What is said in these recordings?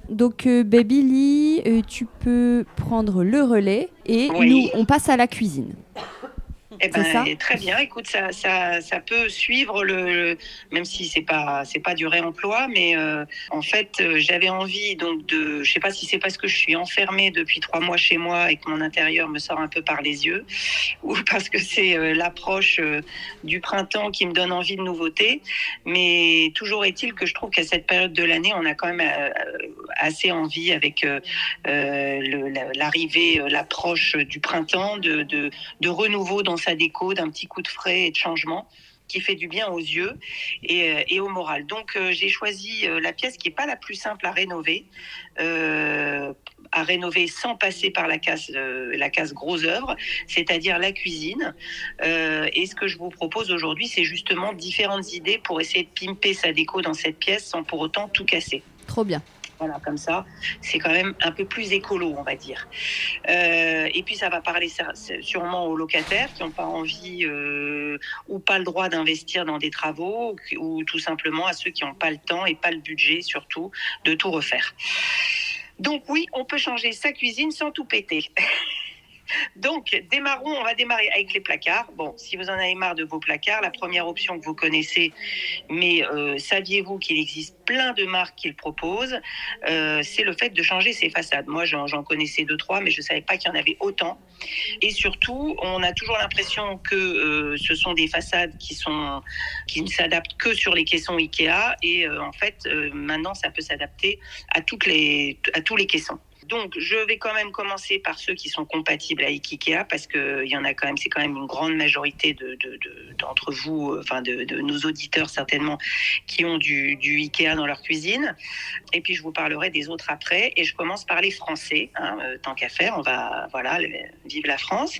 Donc, Baby Lee, tu peux prendre le relais et nous, Oui. on passe à la cuisine. Eh C'est ça? ben, très bien. Écoute, ça peut suivre même si c'est pas du réemploi, mais en fait, j'avais envie donc je sais pas si c'est parce que je suis enfermée depuis 3 mois chez moi et que mon intérieur me sort un peu par les yeux, ou parce que c'est l'approche du printemps qui me donne envie de nouveautés. Mais toujours est-il que je trouve qu'à cette période de l'année, on a quand même assez envie avec l'arrivée, l'approche du printemps, de renouveau dans sa déco, d'un petit coup de frais et de changement qui fait du bien aux yeux et au moral. Donc j'ai choisi la pièce qui n'est pas la plus simple à rénover sans passer par la case gros œuvre, c'est-à-dire la cuisine. Et ce que je vous propose aujourd'hui, c'est justement différentes idées pour essayer de pimper sa déco dans cette pièce sans pour autant tout casser. Trop bien. Voilà, comme ça, c'est quand même un peu plus écolo, on va dire. Et puis, ça va parler sûrement aux locataires qui n'ont pas envie ou pas le droit d'investir dans des travaux, ou tout simplement à ceux qui n'ont pas le temps et pas le budget, surtout, de tout refaire. Donc oui, on peut changer sa cuisine sans tout péter. Donc, on va démarrer avec les placards. Bon, si vous en avez marre de vos placards, la première option que vous connaissez, mais saviez-vous qu'il existe plein de marques qui le proposent, c'est le fait de changer ses façades. Moi, j'en connaissais 2-3, mais je ne savais pas qu'il y en avait autant. Et surtout, on a toujours l'impression que ce sont des façades qui ne s'adaptent que sur les caissons Ikea. Et en fait, maintenant, ça peut s'adapter à tous les caissons. Donc, je vais quand même commencer par ceux qui sont compatibles avec Ikea parce que il y en a quand même, c'est quand même une grande majorité d'entre vous, enfin de nos auditeurs certainement, qui ont du Ikea dans leur cuisine. Et puis, je vous parlerai des autres après. Et je commence par les Français, tant qu'à faire. Vive la France.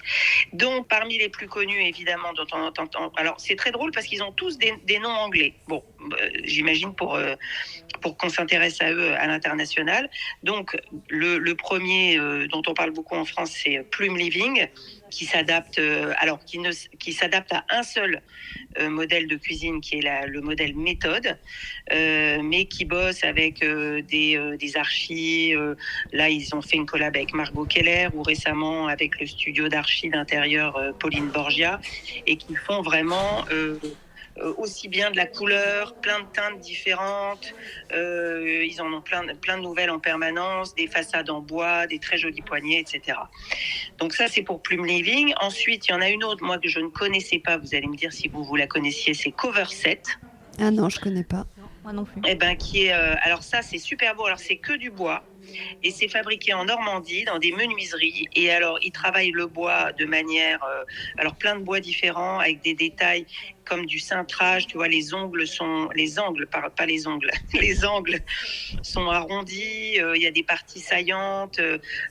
Donc, parmi les plus connus, évidemment, dont on entend. Alors, c'est très drôle parce qu'ils ont tous des noms anglais. Bon, j'imagine pour qu'on s'intéresse à eux à l'international. Donc, le premier dont on parle beaucoup en France, c'est Plume Living, qui s'adapte à un seul modèle de cuisine, qui est le modèle méthode, mais qui bosse avec des archis. Là, ils ont fait une collab avec Margot Keller, ou récemment avec le studio d'archi d'intérieur Pauline Borgia, et qui font vraiment aussi bien de la couleur, plein de teintes différentes. Ils en ont plein de nouvelles en permanence, des façades en bois, des très jolis poignées, etc. Donc ça, c'est pour Plume Living. Ensuite, il y en a une autre, moi, que je ne connaissais pas. Vous allez me dire si vous la connaissiez, c'est Cover Set. Ah non, je connais pas. Non, moi non plus. Eh ben, alors ça, c'est super beau. Alors, c'est que du bois. Et c'est fabriqué en Normandie dans des menuiseries. Et alors, ils travaillent le bois de manière, alors plein de bois différents avec des détails comme du cintrage. Tu vois, les angles, pas les ongles, les angles sont arrondis. Il y a des parties saillantes.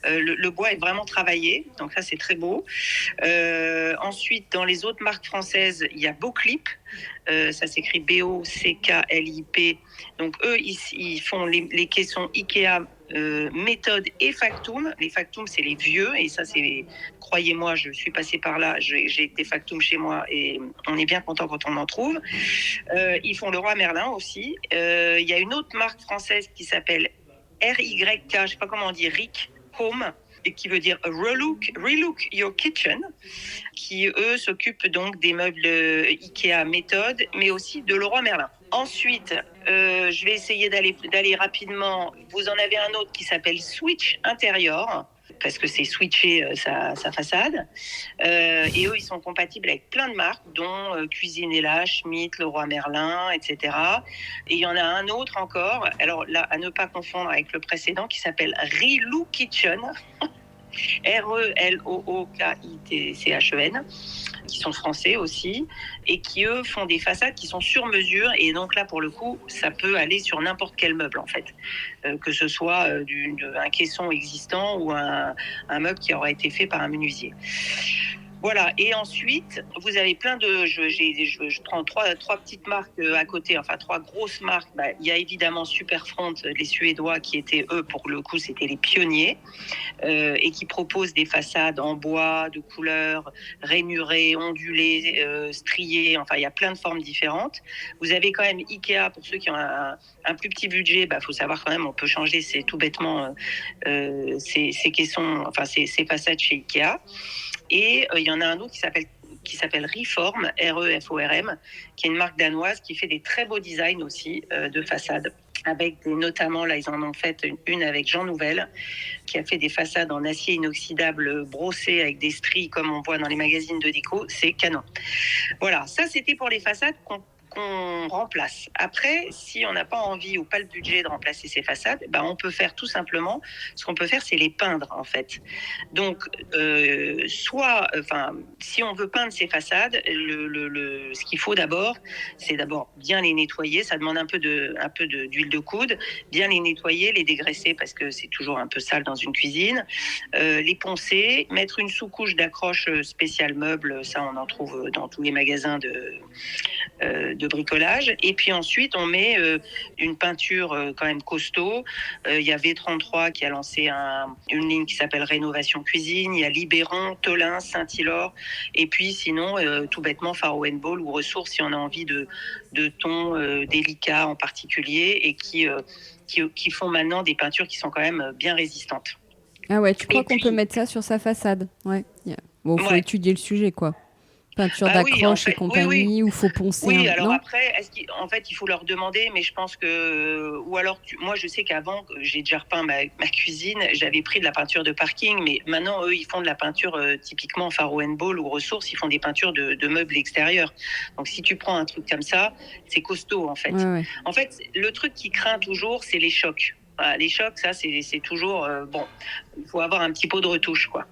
Le bois est vraiment travaillé. Donc ça, c'est très beau. Ensuite, dans les autres marques françaises, il y a Beauclip. Ça s'écrit Bocklip. Donc eux, ils font les caissons Ikea méthode et Factum. Les Factum, c'est les vieux, et ça, c'est, croyez-moi, je suis passée par là, j'ai été Factum chez moi, et on est bien content quand on en trouve. Ils font le Roi Merlin aussi. Il y a une autre marque française qui s'appelle RYK, je sais pas comment on dit, Rick Home, et qui veut dire Relook Your Kitchen, qui eux s'occupent donc des meubles Ikea méthode, mais aussi de Leroy Merlin. Ensuite, je vais essayer d'aller rapidement. Vous en avez un autre qui s'appelle Switch Intérieur, parce que c'est switcher sa façade. Et eux, ils sont compatibles avec plein de marques, dont Cuisinella, Schmitt, Leroy Merlin, etc. Et il y en a un autre encore, alors là, à ne pas confondre avec le précédent, qui s'appelle Rilou Kitchen. RELOOKITCHEN, qui sont français aussi, et qui, eux, font des façades qui sont sur mesure. Et donc là, pour le coup, ça peut aller sur n'importe quel meuble, en fait. Que ce soit un caisson existant ou un meuble qui aura été fait par un menuisier. Voilà. Et ensuite, vous avez plein de. Je prends trois petites marques à côté, enfin 3 grosses marques. Il y a évidemment Superfront, les Suédois, qui étaient eux, pour le coup, c'était les pionniers, et qui proposent des façades en bois, de couleurs rainurées, ondulées, striées. Enfin, il y a plein de formes différentes. Vous avez quand même Ikea, pour ceux qui ont un plus petit budget. Faut savoir quand même, on peut changer, c'est tout bêtement, ces caissons, enfin ces façades chez Ikea. Et il y en a un autre qui s'appelle Reform, R-E-F-O-R-M, qui est une marque danoise qui fait des très beaux designs aussi de façades. Notamment, là, ils en ont fait une avec Jean Nouvel, qui a fait des façades en acier inoxydable brossées avec des stries comme on voit dans les magazines de déco. C'est canon. Voilà, ça c'était pour les façades qu'on remplace. Après, si on n'a pas envie ou pas le budget de remplacer ces façades, on peut faire tout simplement, ce qu'on peut faire, c'est les peindre en fait. Donc, si on veut peindre ces façades, ce qu'il faut d'abord, c'est d'abord bien les nettoyer. Ça demande un peu d'huile de coude, bien les nettoyer, les dégraisser parce que c'est toujours un peu sale dans une cuisine, les poncer, mettre une sous-couche d'accroche spéciale meuble. Ça, on en trouve dans tous les magasins de bricolage. Et puis ensuite, on met une peinture quand même costaud. Il y a V33 qui a lancé une ligne qui s'appelle Rénovation Cuisine. Il y a Libéron, Tolin, Saint-Hilor. Et puis sinon, tout bêtement, Faro & Ball ou Ressources si on a envie de tons délicats en particulier et qui font maintenant des peintures qui sont quand même bien résistantes. Ah ouais, tu crois qu'on peut mettre ça sur sa façade? Ouais. Bon, faut étudier le sujet, quoi. Peinture d'accroche et compagnie, ou faut poncer. Oui, alors après, en fait, il faut leur demander, mais je pense que. Ou alors, moi, je sais qu'avant, j'ai déjà repeint ma cuisine, j'avais pris de la peinture de parking, mais maintenant, eux, ils font de la peinture typiquement Faro & Ball ou Ressources, ils font des peintures de meubles extérieurs. Donc, si tu prends un truc comme ça, c'est costaud, en fait. Ouais. En fait, le truc qui craint toujours, c'est les chocs. Voilà, les chocs, ça, c'est toujours... il faut avoir un petit pot de retouche, quoi.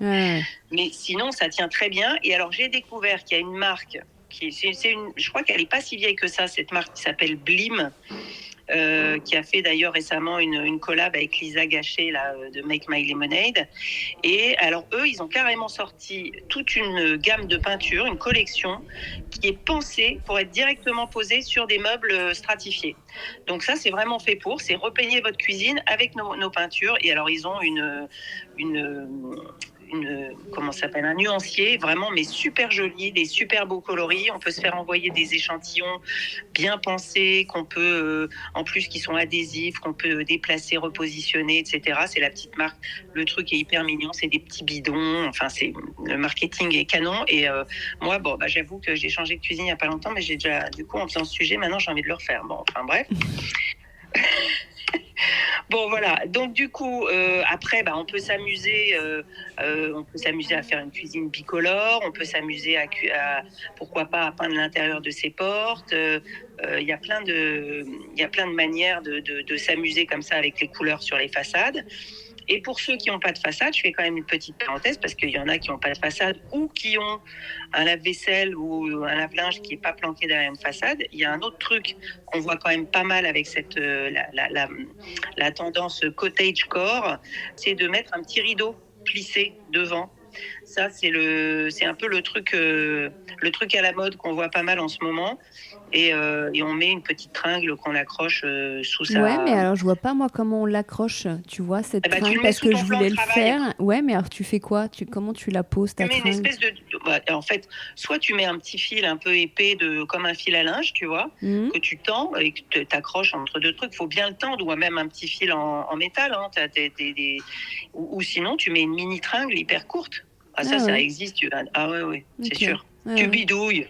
Ouais. Mais sinon, ça tient très bien. Et alors, j'ai découvert qu'il y a une marque, je crois qu'elle n'est pas si vieille que ça, cette marque qui s'appelle Blim, qui a fait d'ailleurs récemment une collab avec Lisa Gachet là, de Make My Lemonade. Et alors, eux, ils ont carrément sorti toute une gamme de peintures, une collection qui est pensée pour être directement posée sur des meubles stratifiés. Donc ça, c'est vraiment fait pour. C'est repeigner votre cuisine avec nos peintures. Et alors, ils ont un nuancier vraiment mais super joli, des super beaux coloris. On peut se faire envoyer des échantillons bien pensés qu'on peut en plus qui sont adhésifs, qu'on peut déplacer, repositionner, etc. C'est la petite marque. Le truc est hyper mignon, c'est des petits bidons. Enfin, le marketing est canon. Et moi, j'avoue que j'ai changé de cuisine il y a pas longtemps, mais j'ai déjà, du coup, en faisant ce sujet, maintenant j'ai envie de le refaire. Bon, enfin bref. Bon voilà, donc du coup après on peut s'amuser à faire une cuisine bicolore, on peut s'amuser à pourquoi pas à peindre l'intérieur de ses portes. Il y a plein de manières de s'amuser comme ça avec les couleurs sur les façades. Et pour ceux qui n'ont pas de façade, je fais quand même une petite parenthèse parce qu'il y en a qui n'ont pas de façade ou qui ont un lave-vaisselle ou un lave-linge qui n'est pas planqué derrière une façade. Il y a un autre truc qu'on voit quand même pas mal avec la tendance cottagecore, c'est de mettre un petit rideau plissé devant. Ça, c'est un peu le truc à la mode qu'on voit pas mal en ce moment. Et on met une petite tringle qu'on accroche sous sa... Ouais, mais alors je vois pas moi comment on l'accroche, tu vois, cette tringle, parce que je voulais le faire. Ouais, mais alors tu fais quoi? Comment tu la poses, ta tringle? Tu mets une espèce de... en fait, soit tu mets un petit fil un peu épais comme un fil à linge, tu vois, que tu tends et que tu accroches entre deux trucs. Il faut bien le tendre, ou même un petit fil en métal. Hein, ou sinon, tu mets une mini tringle hyper courte. Ça existe. Ah ouais, c'est sûr. Tu bidouilles.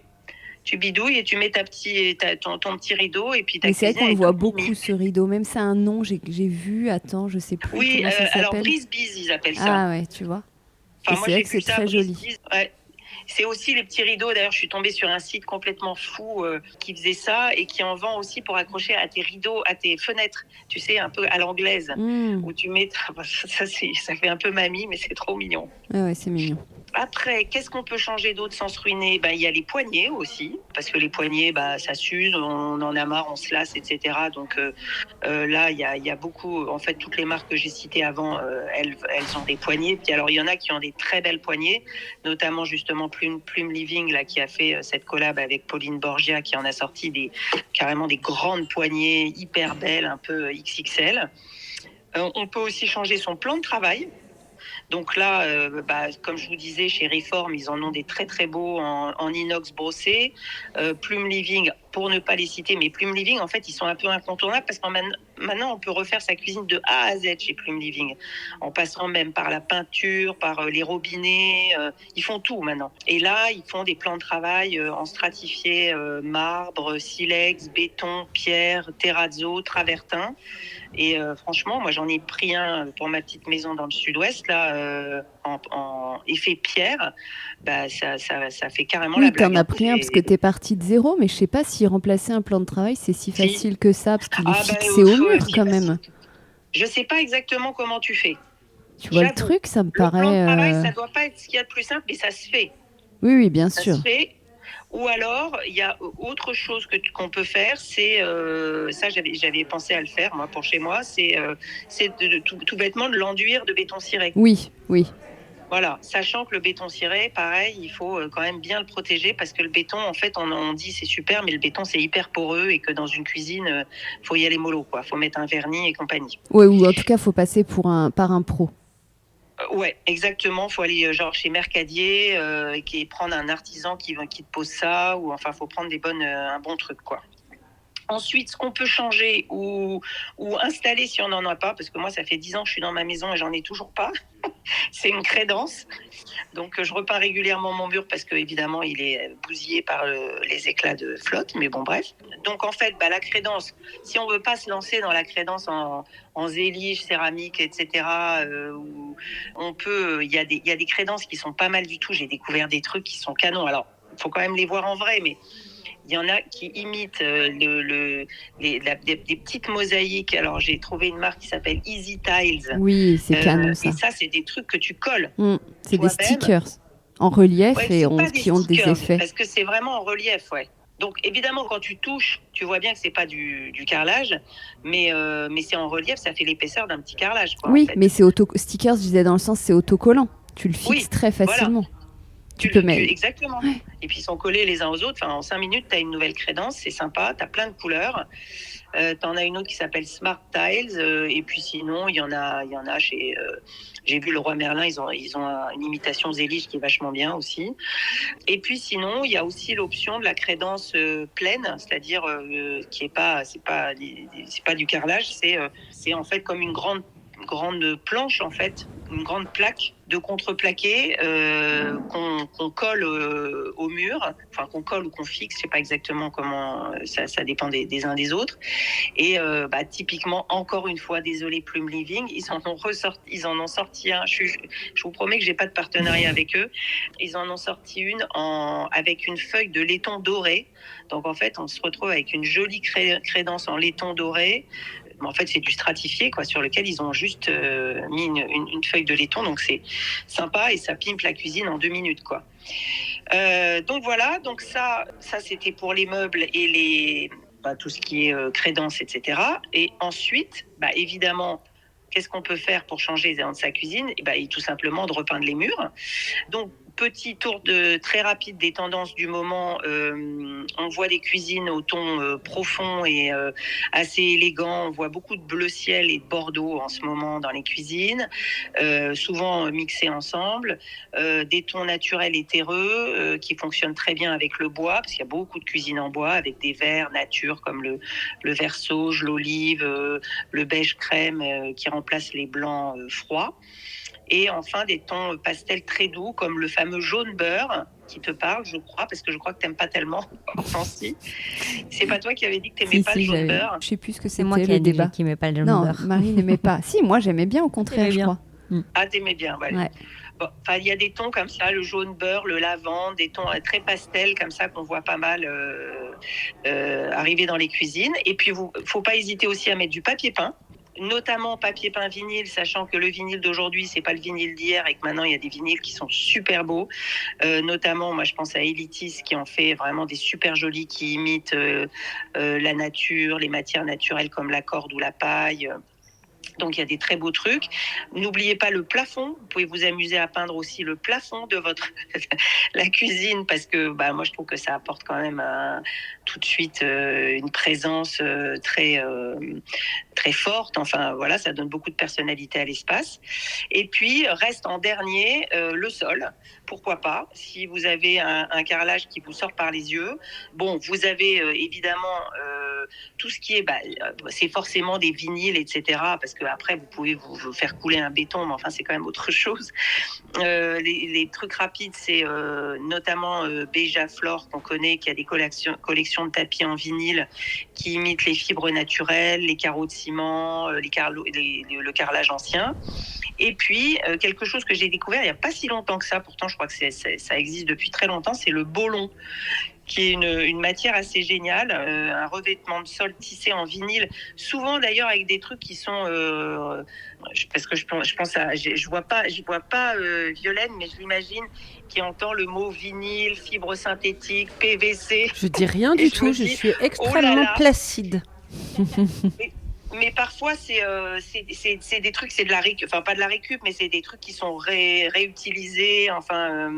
Tu bidouilles et tu mets ton petit rideau et puis ta cuisine. C'est vrai qu'on le voit beaucoup, ce rideau. Même ça a un nom, j'ai vu. Attends, je sais plus. Oui, comment ça s'appelle. alors Brise-Bise, ils appellent ça. Ah ouais, tu vois. Moi, c'est vrai que c'est très joli. Ouais. C'est aussi les petits rideaux. D'ailleurs, je suis tombée sur un site complètement fou qui faisait ça et qui en vend aussi pour accrocher à tes rideaux, à tes fenêtres. Tu sais, un peu à l'anglaise. Où tu mets... ça fait un peu mamie, mais c'est trop mignon. Ouais, c'est mignon. Après, qu'est-ce qu'on peut changer d'autre sans se ruiner? Il y a les poignets aussi, parce que les poignets, ça s'use, on en a marre, on se lasse, etc. Donc là, il y a beaucoup, en fait, toutes les marques que j'ai citées avant, elles ont des poignées. Puis alors, il y en a qui ont des très belles poignées, notamment justement Plume Living, là, qui a fait cette collab avec Pauline Borgia, qui en a sorti carrément des grandes poignées hyper belles, un peu XXL. On peut aussi changer son plan de travail. Donc là, comme je vous disais, chez Reform, ils en ont des très très beaux en inox brossé. Plume Living, pour ne pas les citer, mais Plume Living, en fait, ils sont un peu incontournables parce que maintenant, on peut refaire sa cuisine de A à Z chez Plume Living, en passant même par la peinture, par les robinets. Ils font tout maintenant. Et là, ils font des plans de travail en stratifié, marbre, silex, béton, pierre, terrazzo, travertin. Et franchement, moi, j'en ai pris un pour ma petite maison dans le sud-ouest, là, en effet pierre. Ça fait carrément la blague. Oui, t'en as pris un parce que t'es parti de zéro, mais je sais pas si remplacer un plan de travail, c'est si facile que ça, parce qu'il est fixé au mur quand même. Je sais pas exactement comment tu fais. Tu vois le truc, ça me paraît... Le plan de travail, ça doit pas être ce qu'il y a de plus simple, mais ça se fait. Oui, bien sûr. Ça se fait. Ou alors, il y a autre chose qu'on peut faire, c'est, ça j'avais pensé à le faire, moi, pour chez moi, c'est tout bêtement de l'enduire de béton ciré. Oui. Voilà, sachant que le béton ciré, pareil, il faut quand même bien le protéger parce que le béton, en fait, on dit c'est super, mais le béton c'est hyper poreux et que dans une cuisine, faut y aller mollo, quoi. Faut mettre un vernis et compagnie. Oui, ou en tout cas, faut passer par un pro. Ouais, exactement. Faut aller genre chez Mercadier et prendre un artisan qui te pose ça, ou enfin, faut prendre un bon truc, quoi. Ensuite, ce qu'on peut changer ou installer si on n'en a pas, parce que moi, ça fait 10 ans que je suis dans ma maison et j'en ai toujours pas, c'est une crédence. Donc, je repeins régulièrement mon mur parce que, évidemment, il est bousillé par les éclats de flotte, mais bon, bref. Donc, en fait, la crédence, si on veut pas se lancer dans la crédence en zélige, céramique, etc., on peut, il y a des crédences qui sont pas mal du tout. J'ai découvert des trucs qui sont canons. Alors, il faut quand même les voir en vrai, mais il y en a qui imitent des petites mosaïques. Alors, j'ai trouvé une marque qui s'appelle Easy Tiles. Oui, c'est canon, ça. Et ça, c'est des trucs que tu colles. C'est des stickers en relief qui ont des effets. Parce que c'est vraiment en relief, ouais. Donc, évidemment, quand tu touches, tu vois bien que c'est pas du carrelage, mais c'est en relief, ça fait l'épaisseur d'un petit carrelage, quoi. Oui, en fait. mais stickers, je disais dans le sens, c'est autocollant. Tu le fixes très facilement. Voilà. Exactement. Ouais. Et puis ils sont collés les uns aux autres. Enfin, en 5 minutes, tu as une nouvelle crédence, c'est sympa, tu as plein de couleurs. Tu en as une autre qui s'appelle Smart Tiles. Et puis sinon, il y en a chez... j'ai vu Leroy Merlin, ils ont une imitation Zélige qui est vachement bien aussi. Et puis sinon, il y a aussi l'option de la crédence pleine, c'est-à-dire qui est pas, c'est pas du carrelage, c'est en fait comme une grande planche, en fait, une grande plaque de contreplaqué qu'on colle au mur, enfin qu'on colle ou qu'on fixe, je sais pas exactement comment, ça dépend des uns des autres. Et typiquement, encore une fois, désolé Plume Living, ils en ont sorti un. Je vous promets que j'ai pas de partenariat avec eux. Ils en ont sorti une avec une feuille de laiton doré. Donc en fait, on se retrouve avec une jolie crédence en laiton doré. En fait, c'est du stratifié, quoi, sur lequel ils ont juste mis une feuille de laiton. Donc, c'est sympa et ça pimpe la cuisine en 2 minutes, quoi. Donc, voilà. Donc, ça c'était pour les meubles et tout ce qui est crédence, etc. Et ensuite, évidemment, qu'est-ce qu'on peut faire pour changer dans sa cuisine ? Et tout simplement de repeindre les murs. Donc, petit tour très rapide des tendances du moment. On voit des cuisines au ton profond et assez élégant. On voit beaucoup de bleu ciel et de bordeaux en ce moment dans les cuisines, souvent mixés ensemble. Des tons naturels et terreux qui fonctionnent très bien avec le bois, parce qu'il y a beaucoup de cuisines en bois avec des verts nature comme le vert sauge, l'olive, le beige crème qui remplace les blancs froids. Et enfin, des tons pastels très doux, comme le fameux jaune beurre, qui te parle, je crois, parce que je crois que tu n'aimes pas tellement. Si. C'est pas toi qui avais dit que tu n'aimais pas le jaune beurre ? Je sais plus ce que c'était. C'est moi qui ai dit qui n'aimais pas le jaune beurre. Non, Marie n'aimait pas. Si, moi j'aimais bien, au contraire, je crois. Ah, t'aimais bien, ouais. Bon, il y a des tons comme ça, le jaune beurre, le lavande, des tons très pastels comme ça qu'on voit pas mal arriver dans les cuisines. Et puis, faut pas hésiter aussi à mettre du papier peint. notamment papier peint vinyle, sachant que le vinyle d'aujourd'hui, c'est pas le vinyle d'hier et que maintenant il y a des vinyles qui sont super beaux. Notamment, moi je pense à Elitis qui en fait vraiment des super jolis qui imitent la nature, les matières naturelles comme la corde ou la paille. Donc, il y a des très beaux trucs. N'oubliez pas le plafond. Vous pouvez vous amuser à peindre aussi le plafond de la cuisine parce que moi, je trouve que ça apporte quand même tout de suite une présence très forte. Enfin, voilà, ça donne beaucoup de personnalité à l'espace. Et puis, reste en dernier le sol. Pourquoi pas, si vous avez un carrelage qui vous sort par les yeux. Bon, vous avez évidemment tout ce qui est, c'est forcément des vinyles, etc. Parce que après, vous pouvez vous faire couler un béton, mais enfin, c'est quand même autre chose. Les trucs rapides, c'est notamment Beija Flor qu'on connaît, qui a des collections de tapis en vinyle qui imitent les fibres naturelles, les carreaux de ciment, le carrelage ancien. Et puis, quelque chose que j'ai découvert il n'y a pas si longtemps que ça, pourtant je crois que ça existe depuis très longtemps, c'est le bollon, qui est une matière assez géniale, un revêtement de sol tissé en vinyle, souvent d'ailleurs avec des trucs qui sont... parce que je pense à... Je vois pas Violaine, mais je l'imagine, qui entend le mot vinyle, fibre synthétique, PVC. Je dis rien du tout, je suis extrêmement placide. Mais parfois, c'est des trucs, c'est de la récup, enfin pas de la récup, mais c'est des trucs qui sont réutilisés. Enfin,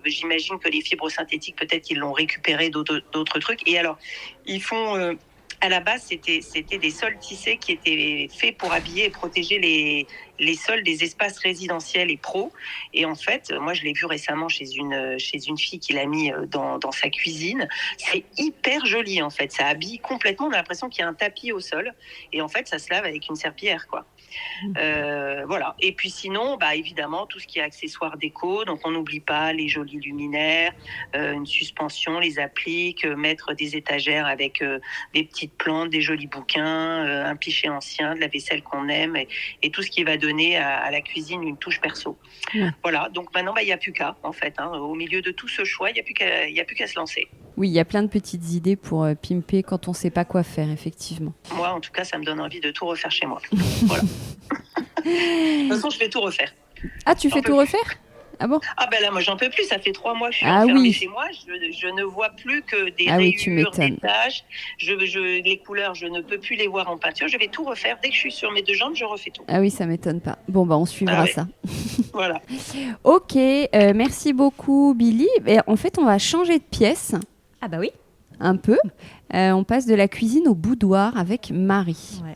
j'imagine que les fibres synthétiques, peut-être qu'ils l'ont récupéré d'autres trucs. Et alors, ils font... à la base, c'était des sols tissés qui étaient faits pour habiller et protéger les sols des espaces résidentiels et pros. Et en fait, moi, je l'ai vu récemment chez une fille qui l'a mis dans sa cuisine. C'est hyper joli, en fait. Ça habille complètement. On a l'impression qu'il y a un tapis au sol. Et en fait, ça se lave avec une serpillière, quoi. Voilà. Et puis sinon, évidemment, tout ce qui est accessoires déco. Donc, on n'oublie pas les jolis luminaires, une suspension, les appliques, mettre des étagères avec des petites plantes, des jolis bouquins, un pichet ancien, de la vaisselle qu'on aime et tout ce qui va donner à la cuisine une touche perso. Voilà. Donc maintenant, il n'y a plus qu'à, en fait. Au milieu de tout ce choix, il n'y a plus qu'à se lancer. Oui, il y a plein de petites idées pour pimper quand on ne sait pas quoi faire, effectivement. Moi, en tout cas, ça me donne envie de tout refaire chez moi. Voilà. De toute façon, je vais tout refaire. Ah, tu fais tout refaire ? Ah bon ? Ah là, moi, j'en peux plus. Ça fait 3 mois que je suis enfermée chez moi. Je ne vois plus que des rayures, des taches. Les couleurs, je ne peux plus les voir en peinture. Je vais tout refaire. Dès que je suis sur mes 2 jambes, je refais tout. Ah oui, ça m'étonne pas. Bon, on suivra ça. Voilà. Ok, merci beaucoup, Billy. Et en fait, on va changer de pièce. Ah bah oui. Un peu. On passe de la cuisine au boudoir avec Marie. Ouais.